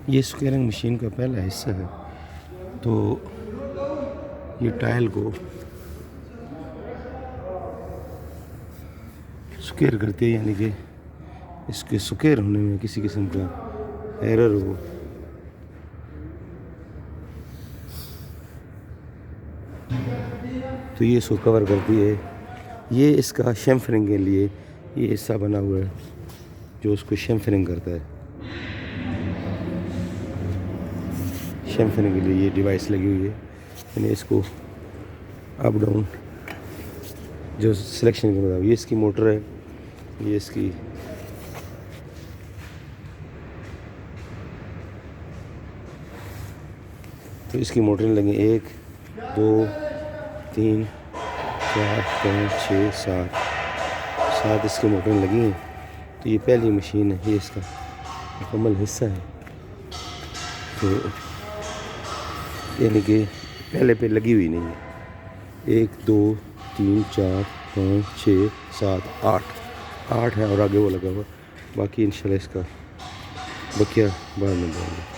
ये squaring machine का पहला हिस्सा है। तो ये टाइल को स्क्वेयर करती है, यानी कि इसके स्क्वेयर होने में किसी किस्म का एरर हो तो ये इसको कवर करती है। ये इसका शैम्फरिंग के लिए ये हिस्सा बना हुआ है जो उसको शैम्फरिंग करता है। शैम्फरिंग के लिए ये डिवाइस लगी हुई है, यानी इसको अप डाउन जो सिलेक्शन के मुताबिक। ये इसकी मोटर है, ये इसकी तो इसकी मोटरें लगी 1 2 3 4 5 6 7 इसकी मोटरें लगी हैं। तो ये पहली मशीन है, ये इसका मुकम्मल हिस्सा है। तो यानी कि पहले पे लगी हुई नहीं है। 1 2 3 4 5 6 7 8 है और आगे वो लगा हुआ। बाकी इंशाल्लाह इसका बकिया बाद में देंगे।